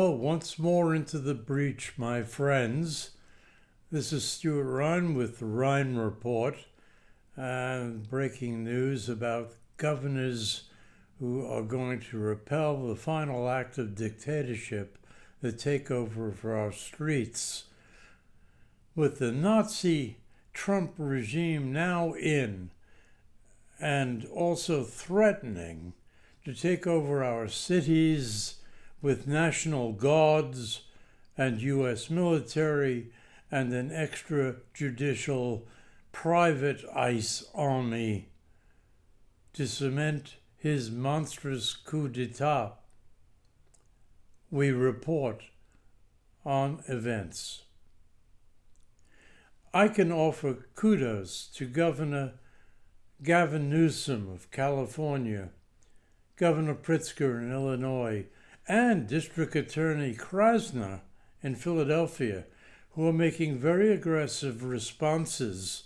Well, once more into the breach, my friends. This is Stuart Ryan with the Ryan Report, and breaking news about governors who are going to repel the final act of dictatorship, the takeover of our streets. With the Nazi Trump regime now in, and also threatening to take over our cities with National Guards and U.S. military and an extrajudicial private ICE army to cement his monstrous coup d'etat. We report on events. I can offer kudos to Governor Gavin Newsom of California, Governor Pritzker in Illinois, and District Attorney Krasner in Philadelphia, who are making very aggressive responses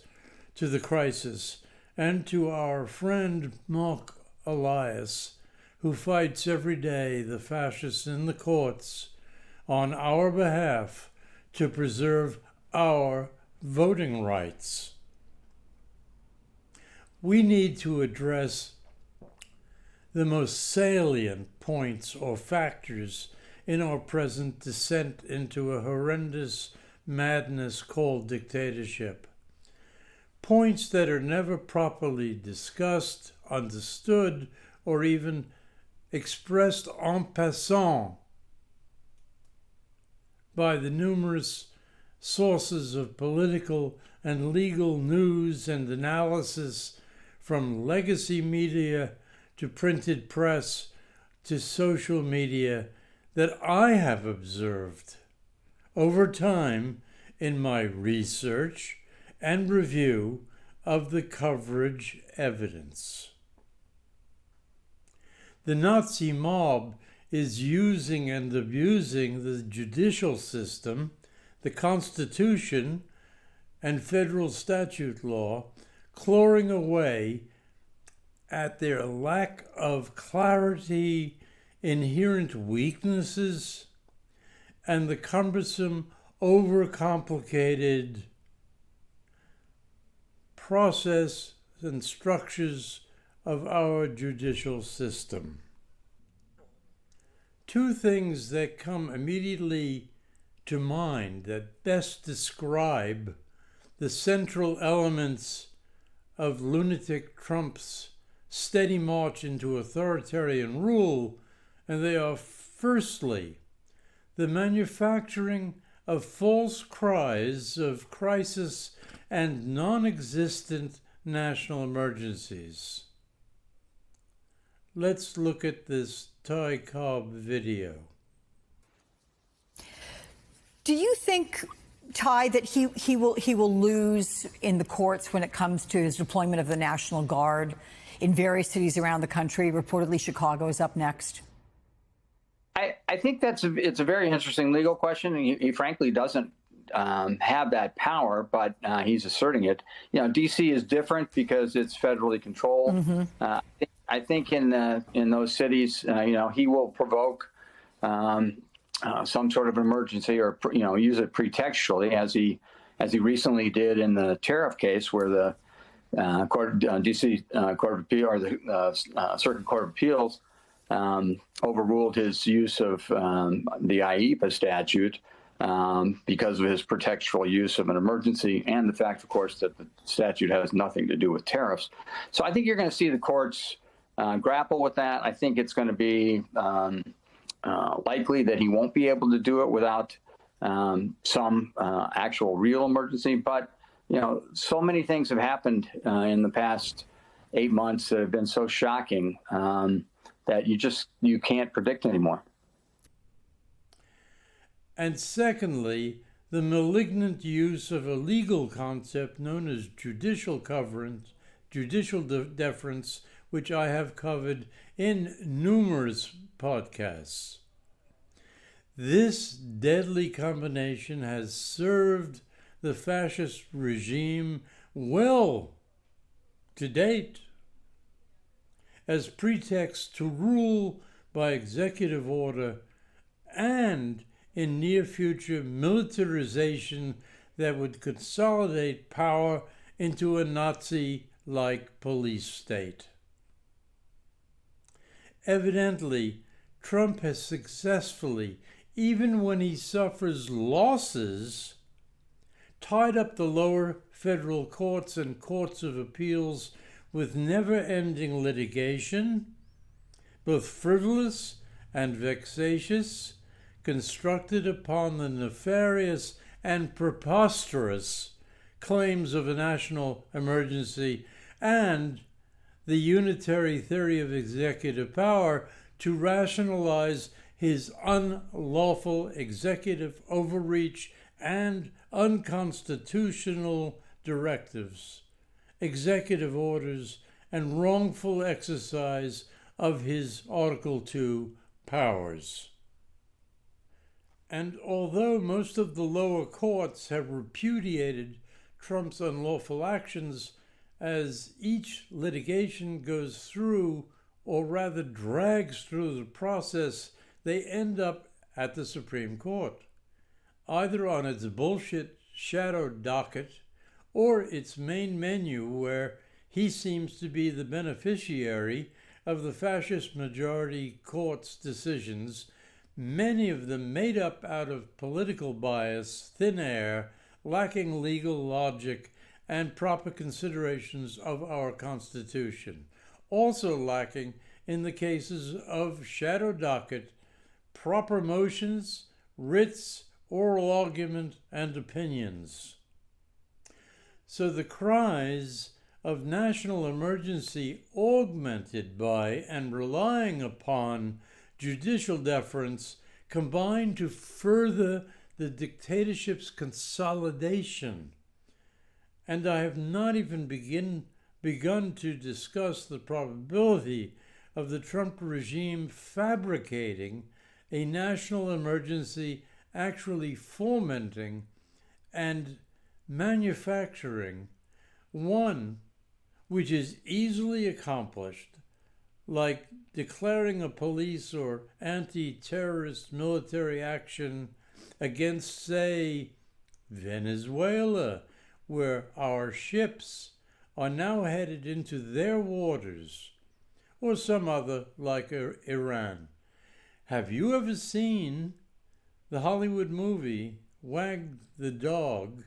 to the crisis, and to our friend Mark Elias, who fights every day the fascists in the courts on our behalf to preserve our voting rights. We need to address the most salient points or factors in our present descent into a horrendous madness called dictatorship. Points that are never properly discussed, understood, or even expressed en passant by the numerous sources of political and legal news and analysis, from legacy media to printed press to social media, that I have observed over time in my research and review of the coverage evidence. The Nazi mob is using and abusing the judicial system, the Constitution, and federal statute law, clawing away at their lack of clarity, inherent weaknesses, and the cumbersome, overcomplicated process and structures of our judicial system. Two things that come immediately to mind that best describe the central elements of lunatic Trump's steady march into authoritarian rule, and they are, firstly, the manufacturing of false cries of crisis and non-existent national emergencies. Let's look at this Ty Cobb video. Do you think, Ty, that he will lose in the courts when it comes to his deployment of the National Guard in various cities around the country? Reportedly, Chicago is up next. I think it's a very interesting legal question. He frankly doesn't have that power, but he's asserting it. You know, D.C. is different because it's federally controlled. Mm-hmm. I think in those cities, he will provoke some sort of emergency, or use it pretextually, as he recently did in the tariff case, where the D.C. Court of Appeal, or the Circuit Court of Appeals, overruled his use of the IEPA statute because of his pretextual use of an emergency, and the fact, of course, that the statute has nothing to do with tariffs. So I think you're going to see the courts grapple with that. I think it's going to be likely that he won't be able to do it without some actual real emergency. But, so many things have happened in the past 8 months that have been so shocking that you can't predict anymore. And secondly, the malignant use of a legal concept known as judicial deference, which I have covered in numerous podcasts. This deadly combination has served the fascist regime well to date as pretext to rule by executive order and in near future militarization that would consolidate power into a Nazi-like police state. Evidently, Trump has successfully, even when he suffers losses, tied up the lower federal courts and courts of appeals with never-ending litigation, both frivolous and vexatious, constructed upon the nefarious and preposterous claims of a national emergency and the unitary theory of executive power to rationalize his unlawful executive overreach and unconstitutional directives, executive orders, and wrongful exercise of his Article 2 powers. And although most of the lower courts have repudiated Trump's unlawful actions, as each litigation goes through, or rather drags through the process, they end up at the Supreme Court, either on its bullshit shadow docket or its main menu, where he seems to be the beneficiary of the fascist majority court's decisions, many of them made up out of political bias, thin air, lacking legal logic, and proper considerations of our Constitution. Also lacking in the cases of shadow docket, proper motions, writs, oral argument, and opinions. So the cries of national emergency, augmented by and relying upon judicial deference, combine to further the dictatorship's consolidation. And I have not even begun to discuss the probability of the Trump regime fabricating a national emergency, actually fomenting and manufacturing one which is easily accomplished, like declaring a police or anti-terrorist military action against, say, Venezuela, where our ships are now headed into their waters, or some other like Iran. Have you ever seen the Hollywood movie Wag the Dog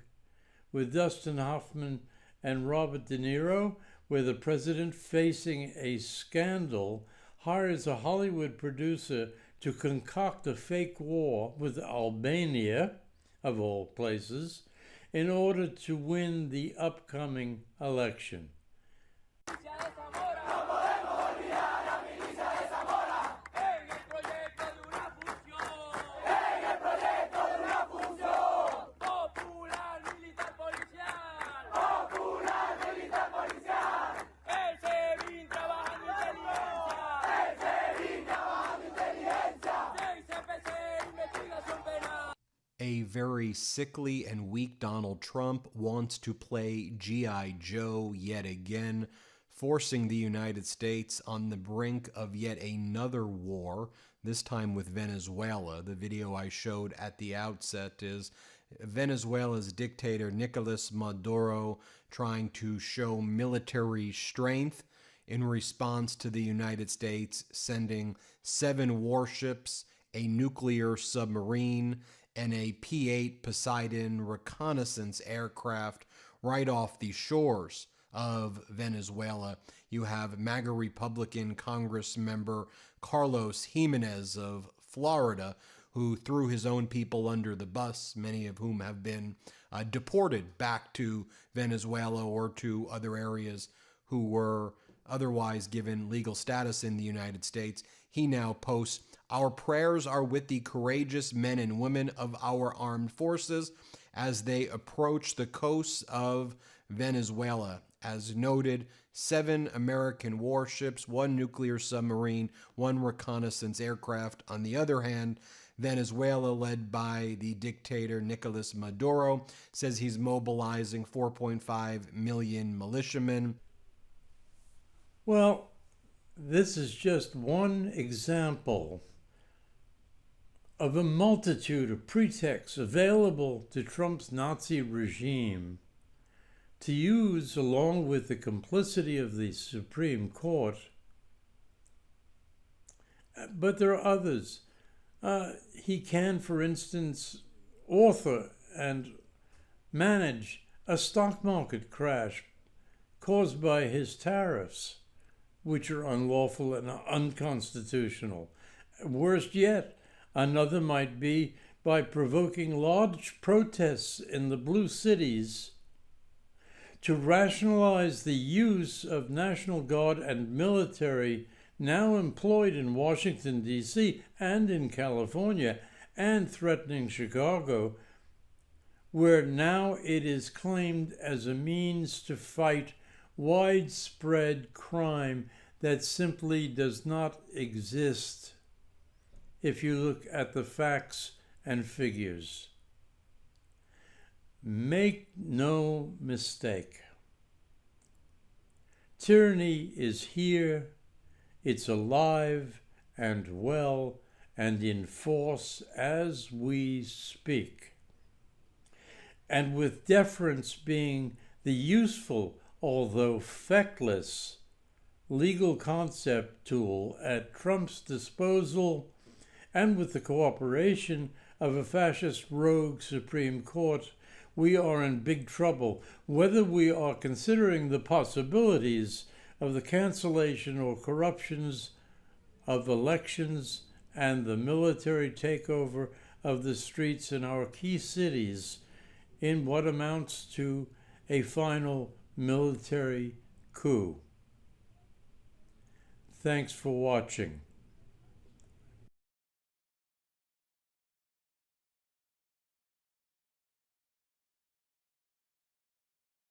with Dustin Hoffman and Robert De Niro, where the president, facing a scandal, hires a Hollywood producer to concoct a fake war with Albania, of all places, in order to win the upcoming election? A very sickly and weak Donald Trump wants to play G.I. Joe yet again, forcing the United States on the brink of yet another war, this time with Venezuela. The video I showed at the outset is Venezuela's dictator Nicolas Maduro trying to show military strength in response to the United States sending 7 warships, a nuclear submarine, and a P-8 Poseidon reconnaissance aircraft right off the shores of Venezuela. You have MAGA Republican Congress member Carlos Jimenez of Florida, who threw his own people under the bus, many of whom have been deported back to Venezuela or to other areas, who were otherwise given legal status in the United States. He now posts, "Our prayers are with the courageous men and women of our armed forces as they approach the coasts of Venezuela. As noted, 7 American warships, 1 nuclear submarine, 1 reconnaissance aircraft. On the other hand, Venezuela, led by the dictator Nicolas Maduro, says he's mobilizing 4.5 million militiamen." Well, this is just one example of a multitude of pretexts available to Trump's Nazi regime to use, along with the complicity of the Supreme Court. But there are others. He can, for instance, author and manage a stock market crash caused by his tariffs, which are unlawful and unconstitutional. Worst yet, another might be by provoking large protests in the blue cities to rationalize the use of National Guard and military now employed in Washington, D.C. and in California, and threatening Chicago, where now it is claimed as a means to fight widespread crime that simply does not exist if you look at the facts and figures. Make no mistake. Tyranny is here, it's alive and well and in force as we speak. And with deference being the useful, although feckless, legal concept tool at Trump's disposal, and with the cooperation of a fascist rogue Supreme Court, we are in big trouble, whether we are considering the possibilities of the cancellation or corruptions of elections and the military takeover of the streets in our key cities in what amounts to a final military coup. Thanks for watching.